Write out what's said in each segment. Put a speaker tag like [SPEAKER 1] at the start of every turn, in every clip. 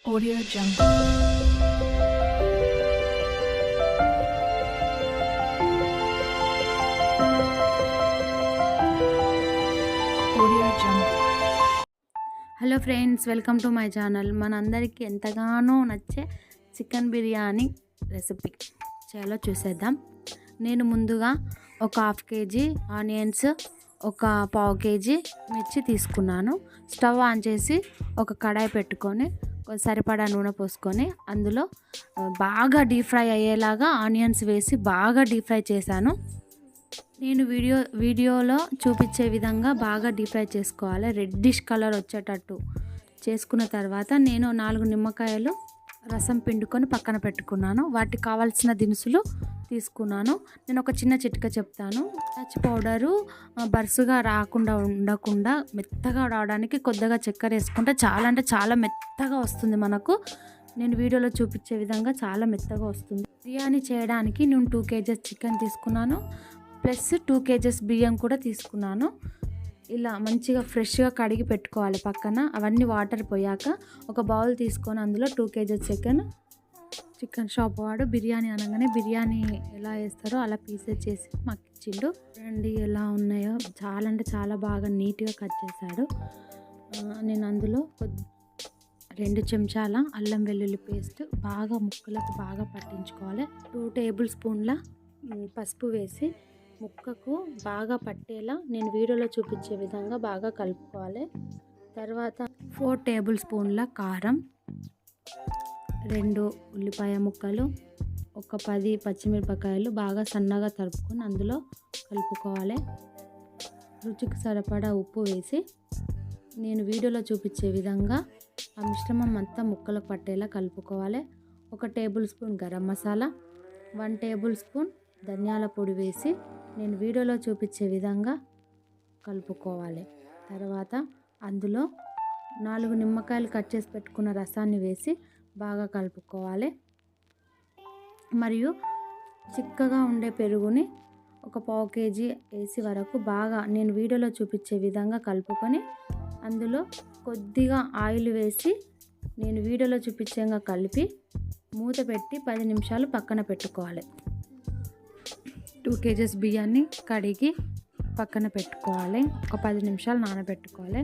[SPEAKER 1] Audio Jungle.
[SPEAKER 2] Hello friends, welcome to my channel. మనందరికీ ఎంతగానో నచ్చే చికెన్ బిర్యానీ రెసిపీ చేయాలో చూసేద్దాం. నేను ముందుగా ఒక 1/2 kg ఆనియన్స్, ఒక 1/4 kg మిర్చి తీసుకున్నాను. స్టవ్ ఆన్ చేసి ఒక కడాయి పెట్టుకొని సరిపడా నూనె పోసుకొని అందులో బాగా డీప్ ఫ్రై అయ్యేలాగా ఆనియన్స్ వేసి బాగా డీప్ ఫ్రై చేశాను. నేను వీడియోలో చూపించే విధంగా బాగా డీప్ ఫ్రై చేసుకోవాలి. రెడ్డిష్ కలర్ వచ్చేటట్టు చేసుకున్న తర్వాత నేను 4 నిమ్మకాయలు రసం పిండుకొని పక్కన పెట్టుకున్నాను. వాటికి కావాల్సిన దినుసులు తీసుకున్నాను. నేను ఒక చిన్న చిట్కా చెప్తాను. ఇలాచి పౌడరు బరుసుగా ఉండకుండా మెత్తగా రావడానికి కొద్దిగా చక్కెర వేసుకుంటే చాలా అంటే చాలా మెత్తగా వస్తుంది మనకు. నేను వీడియోలో చూపించే విధంగా చాలా మెత్తగా వస్తుంది. బిర్యానీ చేయడానికి నేను 2 kg చికెన్ తీసుకున్నాను, ప్లస్ 2 kg బియ్యం కూడా తీసుకున్నాను. ఇలా మంచిగా ఫ్రెష్గా కడిగి పెట్టుకోవాలి పక్కన. అవన్నీ వాటర్ పోయాక ఒక బౌల్ తీసుకొని అందులో 2 kg చికెన్ షాప్ వాడు బిర్యానీ అనగానే బిర్యానీ ఎలా వేస్తారో అలా పీసెస్ చేసి మాకు ఇచ్చిండు. చూడండి ఎలా ఉన్నాయో, చాలా అంటే చాలా బాగా నీట్గా కట్ చేశాడు. నేను అందులో 2 చెంచాల అల్లం వెల్లుల్లి పేస్ట్ బాగా ముక్కలకు బాగా పట్టించుకోవాలి. 2 టేబుల్ స్పూన్ల పసుపు వేసి ముక్కకు బాగా పట్టేలా నేను వీడియోలో చూపించే విధంగా బాగా కలుపుకోవాలి. తర్వాత 4 టేబుల్ స్పూన్ల కారం, 2 ఉల్లిపాయ ముక్కలు, ఒక 10 పచ్చిమిరపకాయలు బాగా సన్నగా తరుపుకొని అందులో కలుపుకోవాలి. రుచికి సరిపడా ఉప్పు వేసి నేను వీడియోలో చూపించే విధంగా ఆ మిశ్రమం అంతా ముక్కలకు పట్టేలా కలుపుకోవాలి. 1 table spoon garam masala, 1 table spoon ధనియాల పొడి వేసి నేను వీడియోలో చూపించే విధంగా కలుపుకోవాలి. తర్వాత అందులో 4 నిమ్మకాయలు కట్ చేసి పెట్టుకున్న రసాన్ని వేసి బాగా కలుపుకోవాలి. మరియు చిక్కగా ఉండే పెరుగుని ఒక 1/4 kg వేసి వరకు బాగా నేను వీడియోలో చూపించే విధంగా కలుపుకొని అందులో కొద్దిగా ఆయిల్ వేసి నేను వీడియోలో చూపించేగా కలిపి మూత పెట్టి 10 నిమిషాలు పక్కన పెట్టుకోవాలి. 2 kg బియ్యాన్ని కడిగి పక్కన పెట్టుకోవాలి. ఒక 10 నిమిషాలు నానబెట్టుకోవాలి.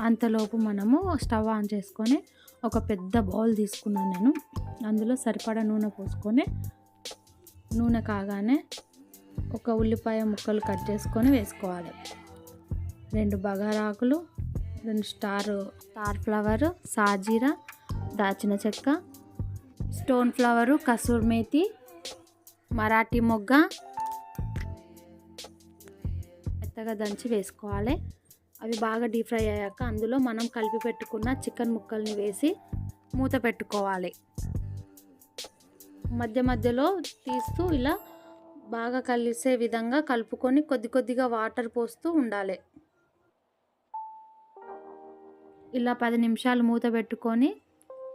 [SPEAKER 2] అంతలోపు మనము స్టవ్ ఆన్ చేసుకొని ఒక పెద్ద బౌల్ తీసుకున్నాను నేను. అందులో సరిపడా నూనె పోసుకొని నూనె కాగానే ఒక ఉల్లిపాయ ముక్కలు కట్ చేసుకొని వేసుకోవాలి. 2 బగారాకులు, 2 స్టార్ ఫ్లవర్, సాజీరా, దాచిన చెక్క, స్టోన్ ఫ్లవరు, కసూర్ మేతి, మరాఠీ మొగ్గ మెత్తగా దంచి వేసుకోవాలి. అవి బాగా డీప్ ఫ్రై అయ్యాక అందులో మనం కలిపి పెట్టుకున్న చికెన్ ముక్కల్ని వేసి మూత పెట్టుకోవాలి. మధ్య మధ్యలో తీస్తూ ఇలా బాగా కలిసే విధంగా కలుపుకొని కొద్దిగా వాటర్ పోస్తూ ఉండాలి. ఇలా 10 నిమిషాలు మూత పెట్టుకొని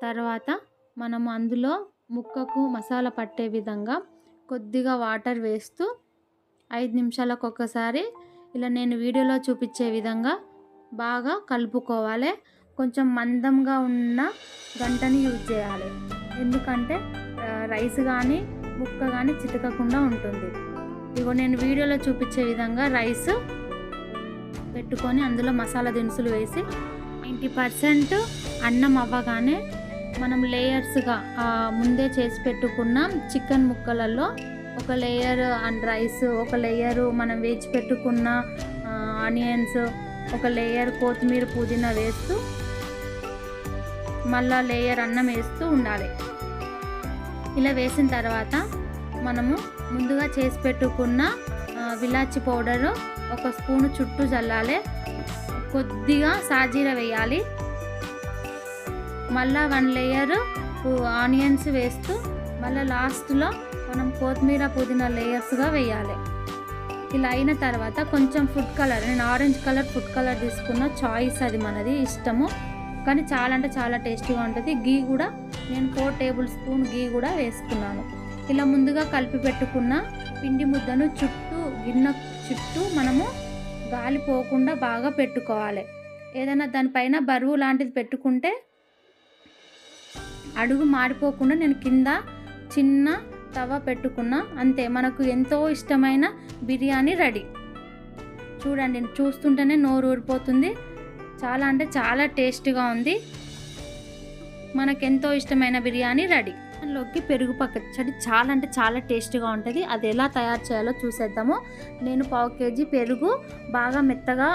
[SPEAKER 2] తర్వాత మనము అందులో ముక్కకు మసాలా పట్టే విధంగా కొద్దిగా వాటర్ వేస్తూ 5 నిమిషాలకు ఒకసారి ఇలా నేను వీడియోలో చూపించే విధంగా బాగా కలుపుకోవాలి. కొంచెం మందంగా ఉన్న గంటని యూజ్ చేయాలి, ఎందుకంటే రైస్ కానీ ముక్క కానీ చితకకుండా ఉంటుంది. ఇగో నేను వీడియోలో చూపించే విధంగా రైస్ పెట్టుకొని అందులో మసాలా దినుసులు వేసి 90% అన్నం అవ్వగానే మనం లేయర్స్గా ముందే చేసి పెట్టుకున్న చికెన్ ముక్కలలో ఒక లేయర్ అండ్ రైస్, ఒక లేయరు మనం వేచి పెట్టుకున్న ఆనియన్స్, ఒక లేయర్ కొత్తిమీర పుదీనా వేస్తూ మళ్ళా లేయర్ అన్నం వేస్తూ ఉండాలి. ఇలా వేసిన తర్వాత మనము ముందుగా చేసి పెట్టుకున్న విలాచి పౌడరు 1 స్పూను చుట్టూ చల్లాలి. కొద్దిగా సాజీరా వేయాలి. మళ్ళా 1 లేయర్ ఆనియన్స్ వేస్తూ మళ్ళీ లాస్ట్లో మనం కొత్తిమీర పుదీనా లేయర్స్గా వేయాలి. ఇలా అయిన తర్వాత కొంచెం ఫుడ్ కలర్, నేను ఆరెంజ్ కలర్ ఫుడ్ కలర్ తీసుకున్న, చాయిస్ అది మనది ఇష్టము, కానీ చాలా అంటే చాలా టేస్టీగా ఉంటుంది. గీ కూడా నేను 4 టేబుల్ స్పూన్ గీ కూడా వేసుకున్నాను. ఇలా ముందుగా కలిపి పెట్టుకున్న పిండి ముద్దను గిన్నె చుట్టూ మనము గాలి పోకుండా బాగా పెట్టుకోవాలి. ఏదైనా దానిపైన బరువు లాంటిది పెట్టుకుంటే అడుగు మాడిపోకుండా నేను కింద చిన్న తవ పెట్టుకున్నా. అంతే, మనకు ఎంతో ఇష్టమైన బిర్యానీ రెడీ. చూడండి, చూస్తుంటేనే నోరు ఊరిపోతుంది. చాలా అంటే చాలా టేస్ట్గా ఉంది. మనకెంతో ఇష్టమైన బిర్యానీ రెడీ. దానిలోకి పెరుగు పచ్చడి చాలా అంటే చాలా టేస్ట్గా ఉంటుంది. అది ఎలా తయారు చేయాలో చూసేద్దాము. నేను 1/2 kg పెరుగు బాగా మెత్తగా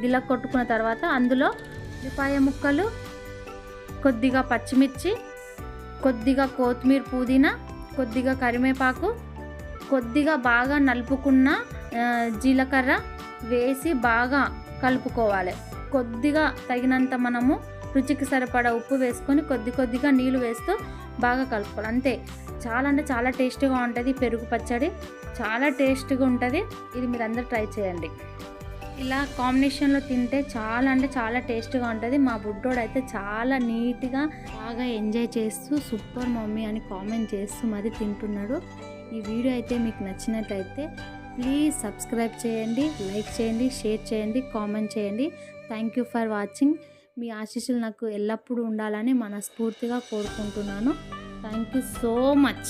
[SPEAKER 2] గిల్ల కొట్టుకున్న తర్వాత అందులో ఉల్లిపాయ ముక్కలు, కొద్దిగా పచ్చిమిర్చి, కొద్దిగా కొత్తిమీర, పుదీనా, కొద్దిగా కరివేపాకు, కొద్దిగా బాగా నలుపుకున్న జీలకర్ర వేసి బాగా కలుపుకోవాలి. కొద్దిగా తగినంత మనము రుచికి సరిపడా ఉప్పు వేసుకొని కొద్దిగా నీళ్ళు వేస్తూ బాగా కలుపుకోవాలి. అంతే, చాలా అంటే చాలా టేస్ట్గా ఉంటుంది. పెరుగు పచ్చడి చాలా టేస్ట్గా ఉంటుంది. ఇది మీరు అందరూ ట్రై చేయండి. ఇలా కాంబినేషన్లో తింటే చాలా అంటే చాలా టేస్ట్గా ఉంటుంది. మా బుడ్డోడు అయితే చాలా నీట్గా బాగా ఎంజాయ్ చేస్తూ సూపర్ మమ్మీ అని కామెంట్ చేస్తూ మరి తింటున్నాడు. ఈ వీడియో అయితే మీకు నచ్చినట్లయితే ప్లీజ్ సబ్స్క్రైబ్ చేయండి, లైక్ చేయండి, షేర్ చేయండి, కామెంట్ చేయండి. Thank you for watching. మీ ఆశీస్సులు నాకు ఎల్లప్పుడూ ఉండాలని మనస్ఫూర్తిగా కోరుకుంటున్నాను. Thank you so much.